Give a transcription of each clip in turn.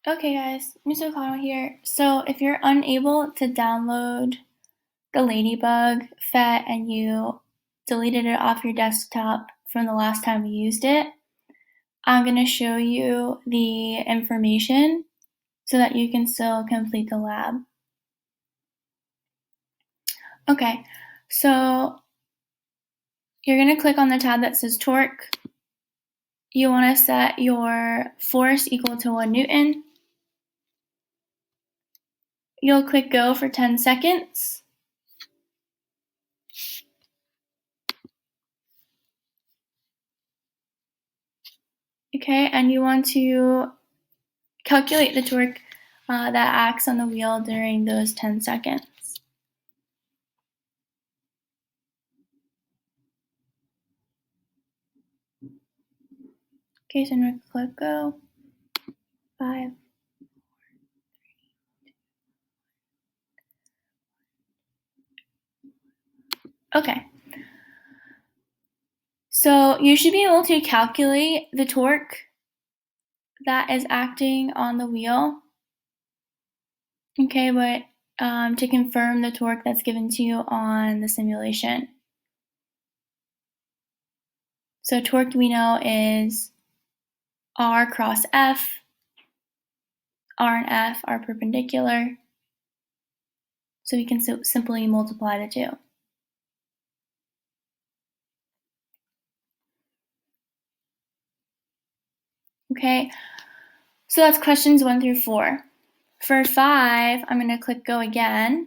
Okay guys, Miss O'Connell here. So if you're unable to download the Ladybug FET and you deleted it off your desktop from the last time you used it, I'm going to show you the information so that you can still complete the lab. Okay, so you're going to click on the tab that says torque. You want to set your force equal to 1 Newton. You'll click go for 10 seconds. Okay, and you want to calculate the torque that acts on the wheel during those 10 seconds. Okay, so I'm going to click go. 5. Okay. So you should be able to calculate the torque that is acting on the wheel. Okay, but to confirm the torque that's given to you on the simulation. So torque we know is R cross F. R and F are perpendicular. So we can simply multiply the two. Okay, so that's questions 1 through 4. For 5, I'm going to click go again.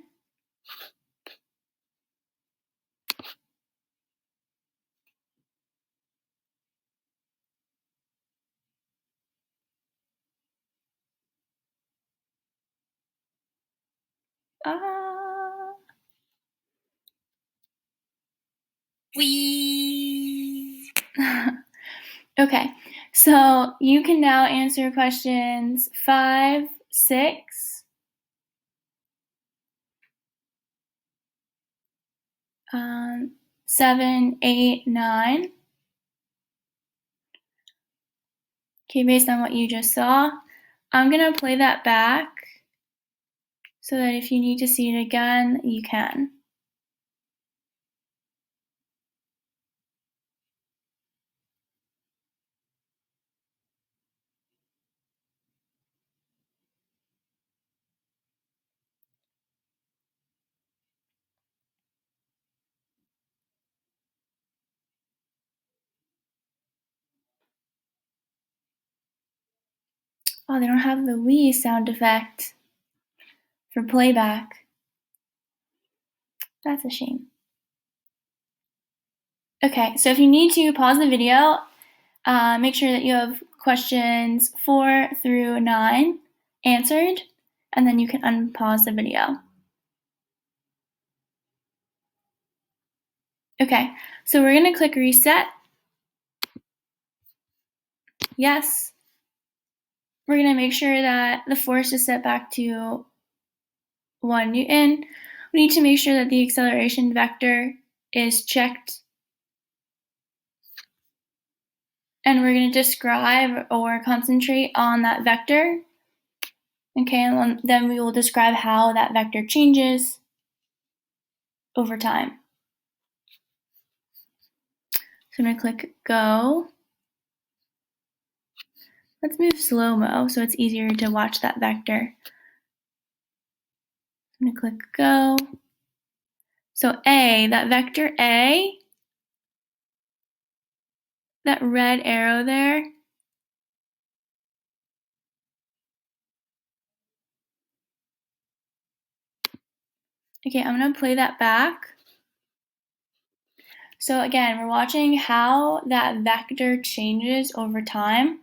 Whee! Okay, so you can now answer questions 5, 6, 7, 8, 9. Okay, based on what you just saw. I'm going to play that back so that if you need to see it again, you can. Oh, they don't have the Wii sound effect for playback. That's a shame. Okay, so if you need to pause the video, make sure that you have questions 4 through 9 answered, and then you can unpause the video. Okay, so we're going to click reset. Yes. We're going to make sure that the force is set back to 1 Newton. We need to make sure that the acceleration vector is checked. And we're going to describe or concentrate on that vector. Okay, and then we will describe how that vector changes over time. So I'm going to click go. Let's move slow-mo so it's easier to watch that vector. I'm going to click go. So A, that vector A, that red arrow there, okay, I'm going to play that back. So again, we're watching how that vector changes over time.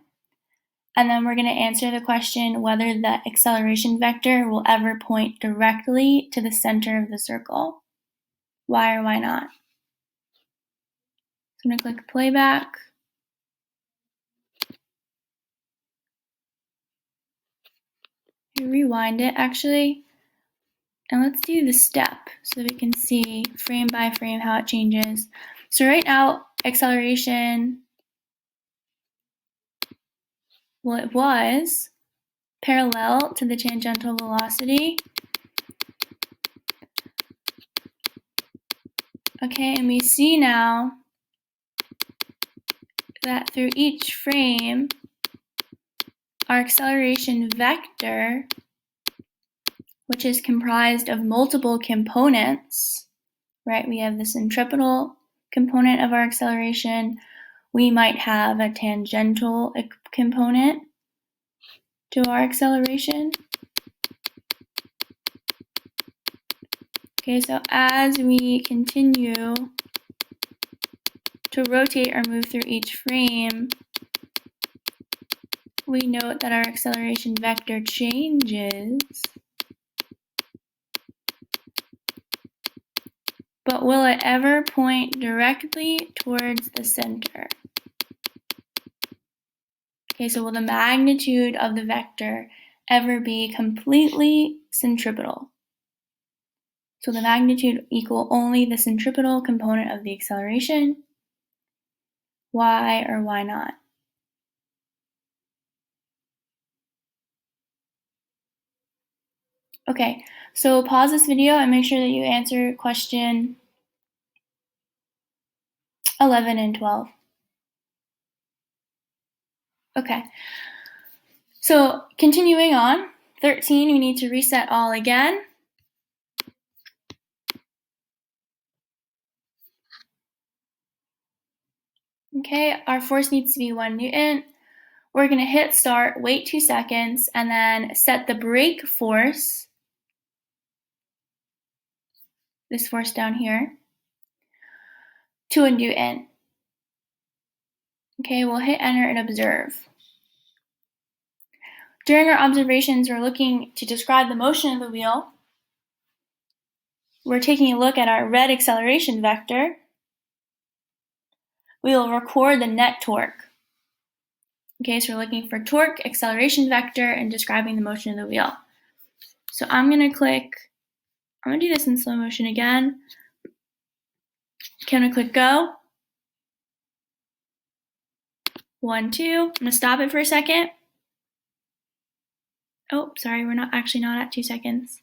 And then we're going to answer the question whether the acceleration vector will ever point directly to the center of the circle. Why or why not? So I'm going to click playback. Rewind it actually. And let's do the step so that we can see frame by frame how it changes. So right now, acceleration, well, it was parallel to the tangential velocity. Okay, and we see now that through each frame, our acceleration vector, which is comprised of multiple components, right? We have the centripetal component of our acceleration. We might have a tangential component to our acceleration. Okay, so as we continue to rotate or move through each frame, we note that our acceleration vector changes. But will it ever point directly towards the center? Okay, so will the magnitude of the vector ever be completely centripetal? So the magnitude equal only the centripetal component of the acceleration? Why or why not? Okay, so pause this video and make sure that you answer question 11 and 12. Okay, so continuing on, 13, we need to reset all again. Okay, our force needs to be 1 Newton. We're going to hit start, wait 2 seconds, and then set the brake force, this force down here, to 1 Newton. Okay, we'll hit enter and observe. During our observations, we're looking to describe the motion of the wheel. We're taking a look at our red acceleration vector. We will record the net torque. Okay, so we're looking for torque, acceleration vector, and describing the motion of the wheel. So I'm going to do this in slow motion again. Okay, I'm going to click go. 1, 2. I'm going to stop it for a second. Oh, sorry, we're not at 2 seconds.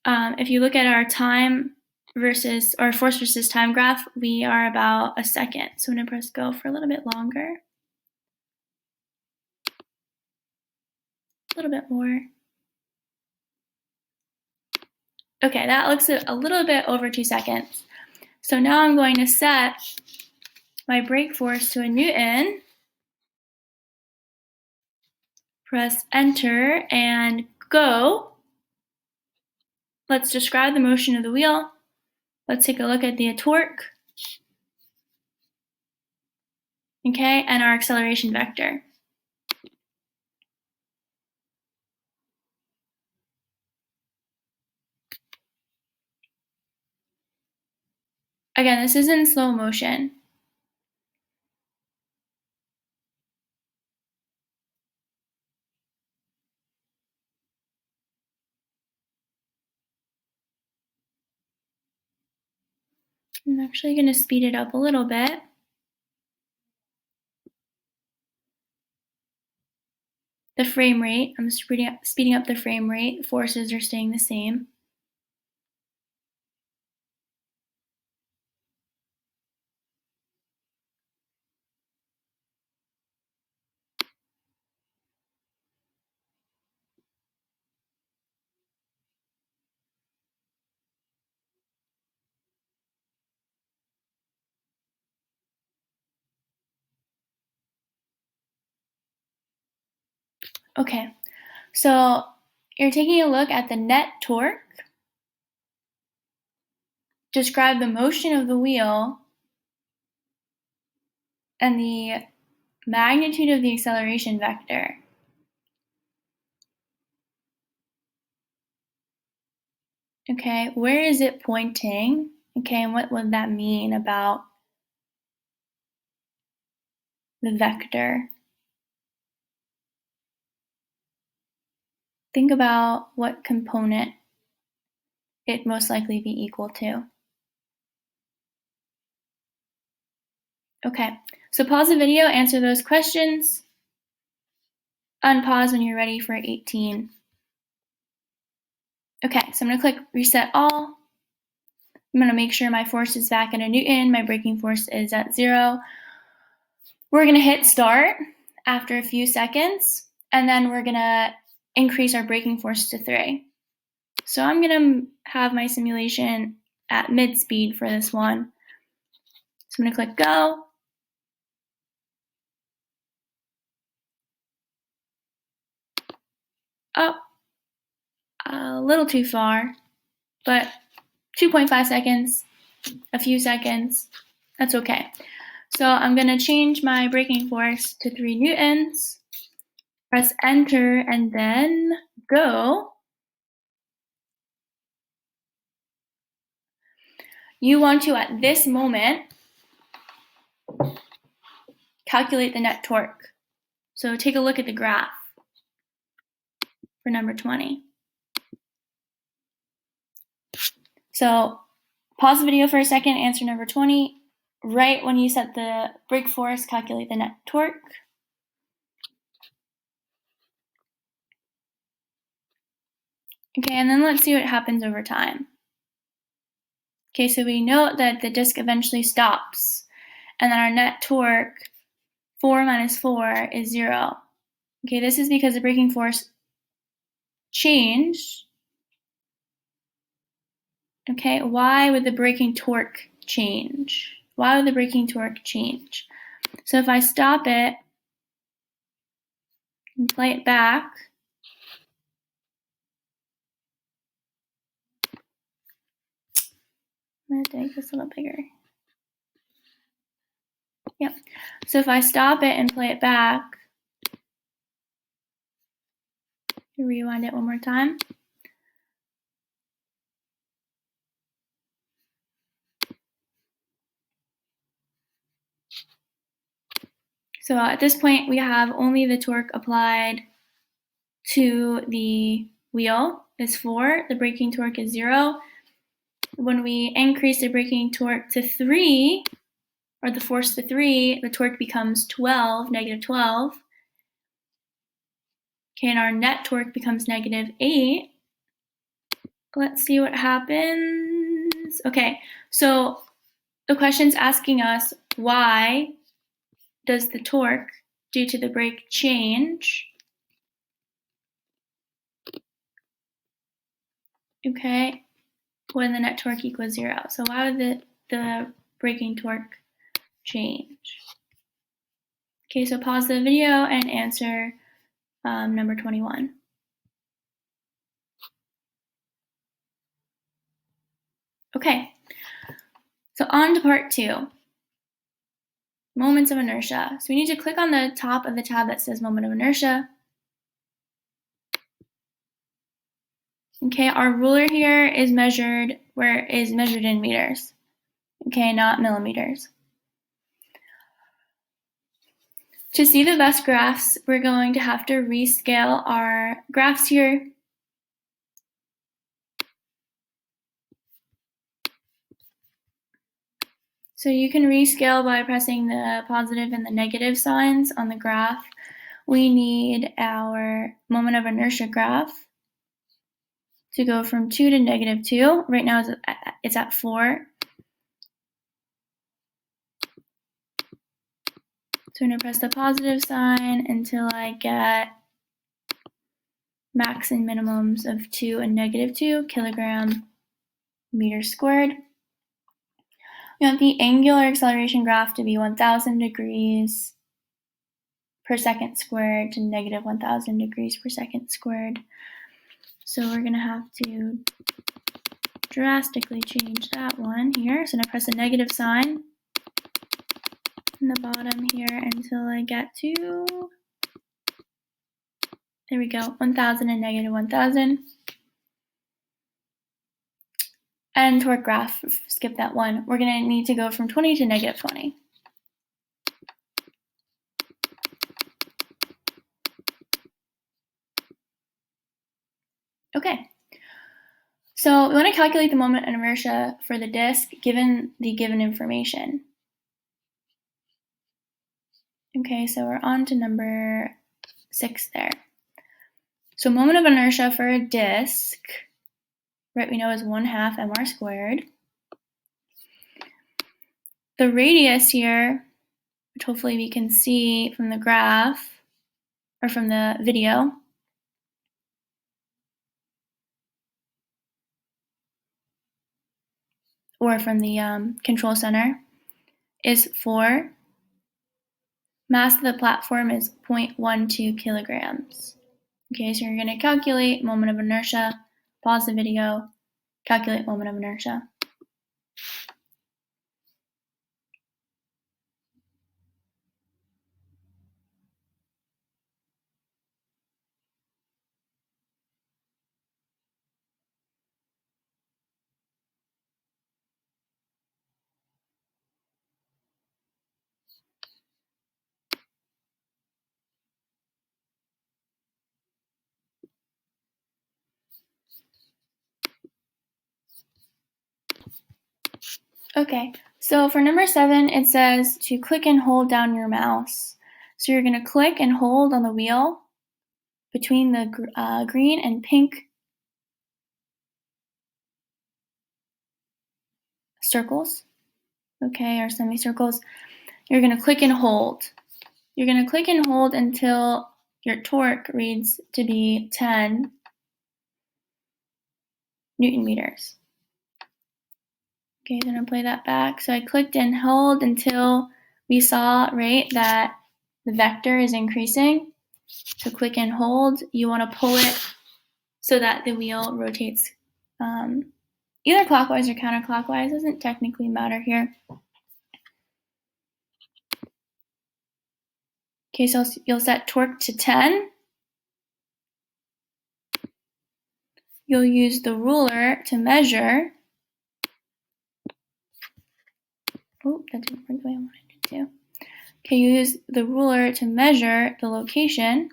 If you look at our time versus, or force versus time graph, we are about a second. So I'm going to press go for a little bit longer. A little bit more. Okay, that looks a little bit over 2 seconds. So now I'm going to set my brake force to 1 Newton. Press enter and go. Let's describe the motion of the wheel. Let's take a look at the torque. Okay, and our acceleration vector. Again, this is in slow motion. I'm actually going to speed it up a little bit. The frame rate, I'm speeding up the frame rate. Forces are staying the same. Okay, so you're taking a look at the net torque. Describe the motion of the wheel and the magnitude of the acceleration vector. Okay, where is it pointing? Okay, and what would that mean about the vector? Think about what component it most likely be equal to. Okay, so pause the video, answer those questions. unpause when you're ready for 18. Okay, so I'm going to click Reset All. I'm going to make sure my force is back at a Newton. My braking force is at 0. We're going to hit Start after a few seconds, and then we're going to increase our braking force to 3. So I'm going to have my simulation at mid-speed for this one. So I'm going to click Go. Oh, a little too far, but 2.5 seconds, a few seconds, that's okay. So I'm going to change my braking force to 3 newtons, press enter, and then go. You want to, at this moment, calculate the net torque. So take a look at the graph for number 20. So pause the video for a second, answer number 20. Right when you set the brake force, calculate the net torque. Okay, and then let's see what happens over time. Okay, so we note that the disc eventually stops, and then our net torque, 4 minus 4, is 0. Okay, this is because the braking force changed. Okay, why would the braking torque change? Why would the braking torque change? So if I stop it and play it back, I'm gonna make this a little bigger. Yep. So if I stop it and play it back, rewind it one more time. So at this point, we have only the torque applied to the wheel is 4. The braking torque is 0. When we increase the braking torque to 3, or the force to 3, the torque becomes 12, negative 12. Okay, and our net torque becomes negative 8. Let's see what happens. Okay, so the question's asking us, why does the torque due to the brake change? Okay, when the net torque equals 0. So why would the braking torque change? Okay, so pause the video and answer number 21. Okay, so on to part 2, moments of inertia. So we need to click on the top of the tab that says moment of inertia. Okay, our ruler here is measured in meters. Okay, not millimeters. To see the best graphs, we're going to have to rescale our graphs here. So you can rescale by pressing the positive and the negative signs on the graph. We need our moment of inertia graph to go from 2 to negative 2. Right now it's at 4. So I'm going to press the positive sign until I get max and minimums of 2 and negative 2 kilogram meter squared. We want the angular acceleration graph to be 1,000 degrees per second squared to negative 1,000 degrees per second squared. So we're going to have to drastically change that one here. So I'm going to press the negative sign in the bottom here until I get to, there we go, 1,000 and negative 1,000. And torque graph, skip that one. We're going to need to go from 20 to negative 20. Okay, so we want to calculate the moment of inertia for the disk given the given information. Okay, so we're on to number 6 there. So moment of inertia for a disk, right, we know is 1/2 mr squared. The radius here, which hopefully we can see from the graph, or from the video, or from the control center, is 4. Mass of the platform is 0.12 kilograms. Okay, so you're going to calculate moment of inertia, pause the video, calculate moment of inertia. Okay, so for number 7, it says to click and hold down your mouse. So you're going to click and hold on the wheel between the green and pink circles, okay, or semicircles. You're going to click and hold. You're going to click and hold until your torque reads to be 10 Newton meters. Okay, so I'm going to play that back. So I clicked and held until we saw, right, that the vector is increasing. So click and hold. You want to pull it so that the wheel rotates either clockwise or counterclockwise. Doesn't technically matter here. Okay, so you'll set torque to 10. You'll use the ruler to measure. Oh, that didn't work the way I wanted it to. Okay, you use the ruler to measure the location.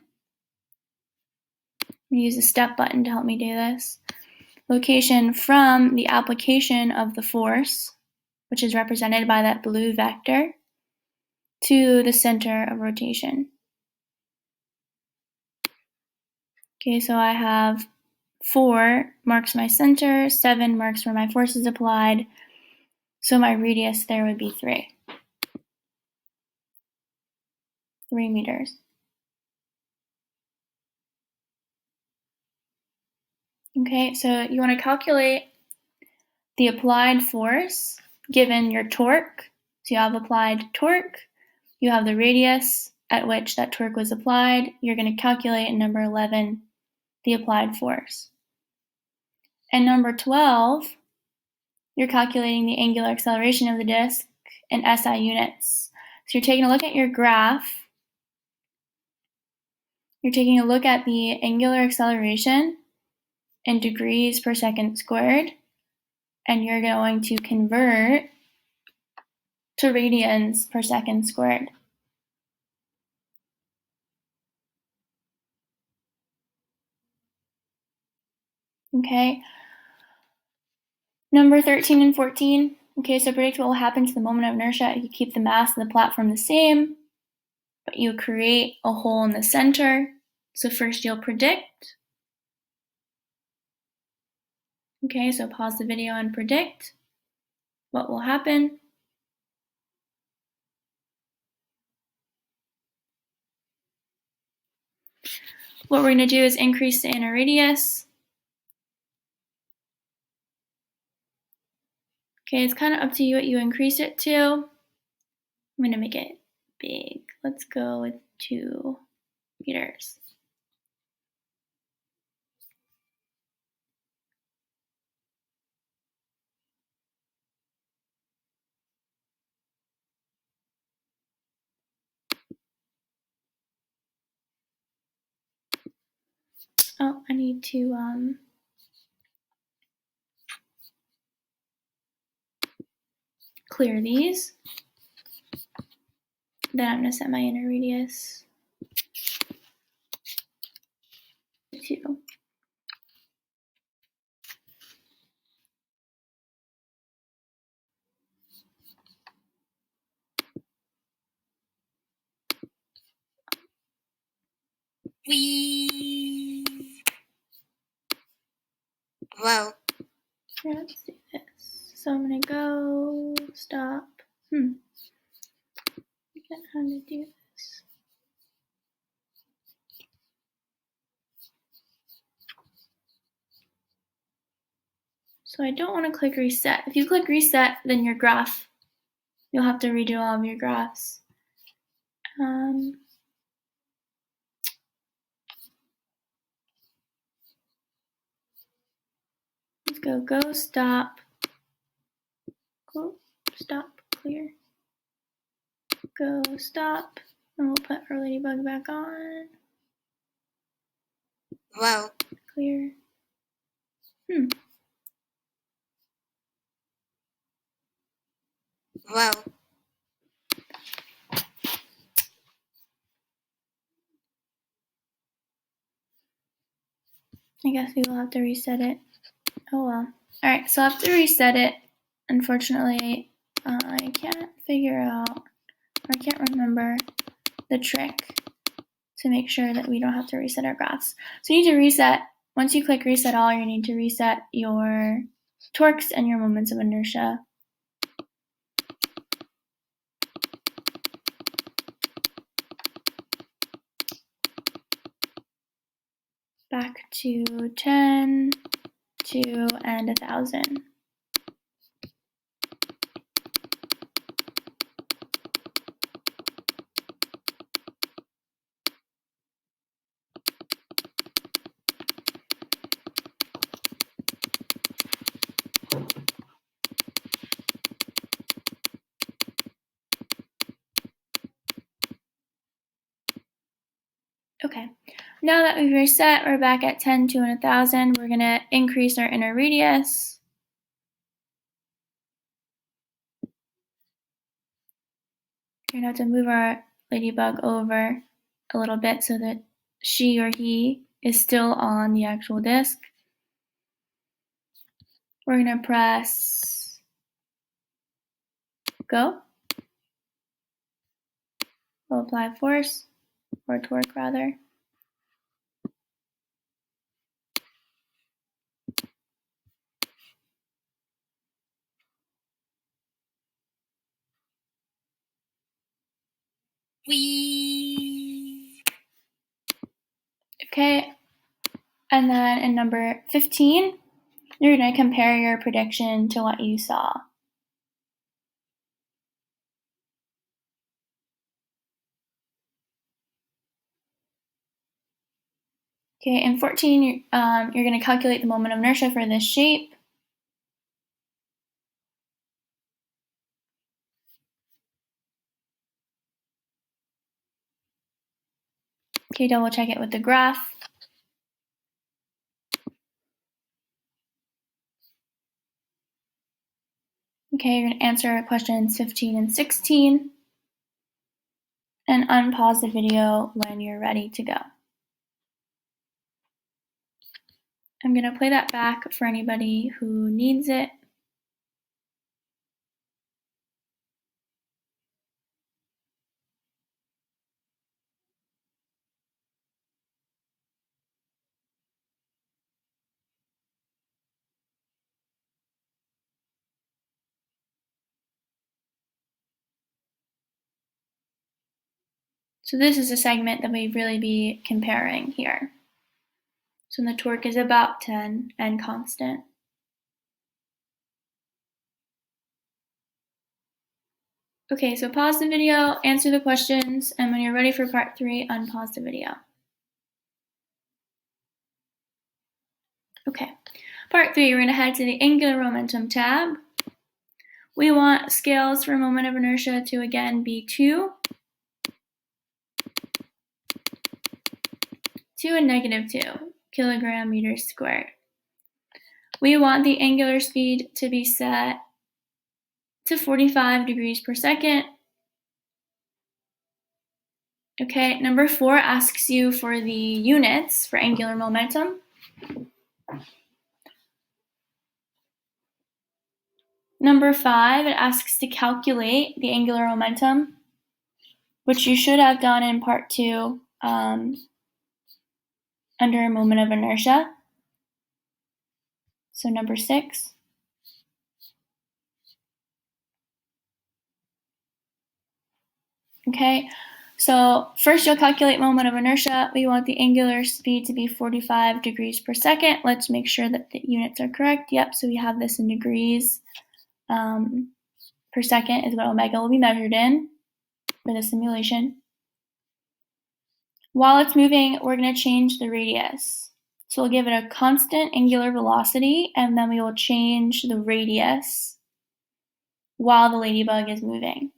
I'm going to use the step button to help me do this. Location from the application of the force, which is represented by that blue vector, to the center of rotation. Okay, so I have 4 marks my center, 7 marks where my force is applied, so my radius there would be 3 meters. Okay, so you want to calculate the applied force given your torque. So you have applied torque, you have the radius at which that torque was applied. You're going to calculate in number 11 the applied force. And number 12, you're calculating the angular acceleration of the disk in SI units. So you're taking a look at your graph. You're taking a look at the angular acceleration in degrees per second squared, and you're going to convert to radians per second squared. Okay. Number 13 and 14. Okay, so predict what will happen to the moment of inertia if you keep the mass of the platform the same, but you create a hole in the center. So first you'll predict. Okay, so pause the video and predict what will happen. What we're going to do is increase the inner radius. Okay, it's kind of up to you what you increase it to. I'm going to make it big. Let's go with 2 meters. Oh, I need to clear these. Then I'm going to set my inner radius to 2. Whee! Whoa. Here, let's do this. So I'm gonna go stop. Forget how to do this. So I don't want to click reset. If you click reset, then your graph, you'll have to redo all of your graphs. Let's go stop, stop, clear. Go stop, and we'll put our ladybug back on. Whoa. Clear. Whoa. I guess we will have to reset it. Oh well. Alright, so I'll have to reset it. Unfortunately, I can't figure out, or I can't remember the trick to make sure that we don't have to reset our graphs. So you need to reset, once you click reset all, you need to reset your torques and your moments of inertia. Back to 10, 2, and 1,000. Okay, now that we've reset, we're back at 10, 2, and 1,000. We're gonna increase our inner radius. We're gonna have to move our ladybug over a little bit so that she or he is still on the actual disc. We're gonna press go. We'll apply force, or torque rather. Whee! Okay, and then in number 15, you're gonna compare your prediction to what you saw. Okay, in 14, you're gonna calculate the moment of inertia for this shape. Okay, double check it with the graph. Okay, you're gonna answer questions 15 and 16, and unpause the video when you're ready to go. I'm gonna play that back for anybody who needs it. So this is a segment that we'd really be comparing here. So the torque is about 10 and constant. Okay, so pause the video, answer the questions, and when you're ready for part 3, unpause the video. Okay, part 3, we're going to head to the angular momentum tab. We want scales for moment of inertia to again be 2, 2 and negative 2 kilogram meters squared. We want the angular speed to be set to 45 degrees per second. Okay, number 4 asks you for the units for angular momentum. Number 5, it asks to calculate the angular momentum, which you should have done in part 2. under a moment of inertia. So number 6. Okay, so first you'll calculate moment of inertia. We want the angular speed to be 45 degrees per second. Let's make sure that the units are correct. Yep, so we have this in degrees per second is what omega will be measured in for the simulation. While it's moving, we're going to change the radius. So we'll give it a constant angular velocity, and then we will change the radius while the ladybug is moving.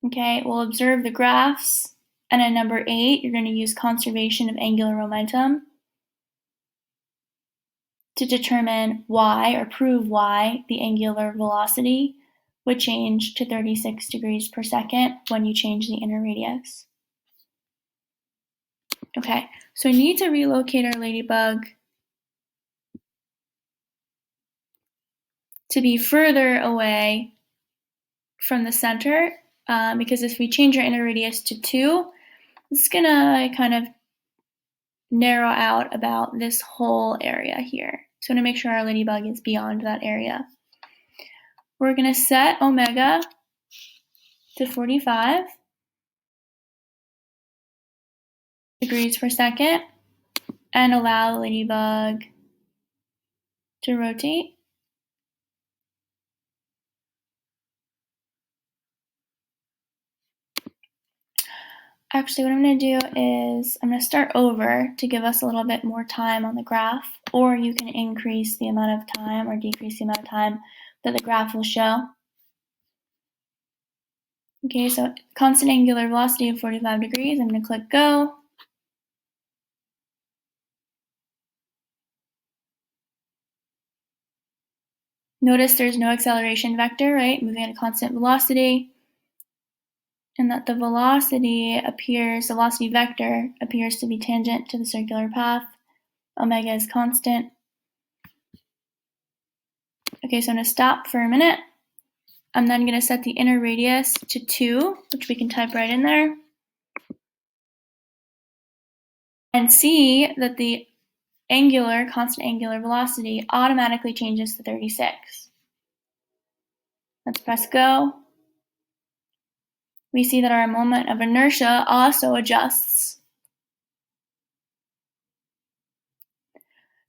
Okay, we'll observe the graphs, and at number 8, you're going to use conservation of angular momentum to determine why, or prove why, the angular velocity would change to 36 degrees per second when you change the inner radius. Okay, so we need to relocate our ladybug to be further away from the center, because if we change our inner radius to 2, it's gonna kind of narrow out about this whole area here. So to make sure our ladybug is beyond that area. We're gonna set omega to 45 degrees per second and allow the ladybug to rotate. Actually, what I'm going to do is I'm going to start over to give us a little bit more time on the graph, or you can increase the amount of time or decrease the amount of time that the graph will show. Okay, so constant angular velocity of 45 degrees. I'm going to click go. Notice there's no acceleration vector, right? Moving at a constant velocity. And that the velocity vector appears to be tangent to the circular path. Omega is constant. Okay, so I'm going to stop for a minute. I'm then going to set the inner radius to 2, which we can type right in there. And see that the constant angular velocity automatically changes to 36. Let's press go. We see that our moment of inertia also adjusts.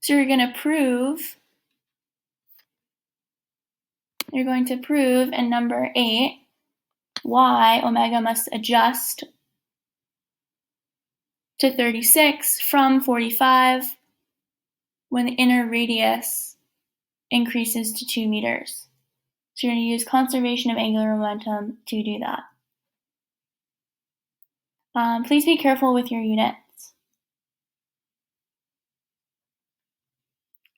So you're going to prove in number 8 why omega must adjust to 36 from 45 when the inner radius increases to 2 meters. So you're going to use conservation of angular momentum to do that. Please be careful with your units.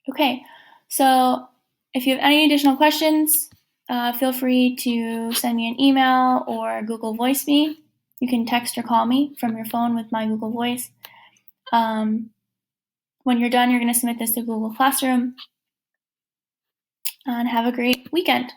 Okay, so if you have any additional questions, feel free to send me an email or Google Voice me. You can text or call me from your phone with my Google Voice. When you're done, you're going to submit this to Google Classroom. And have a great weekend.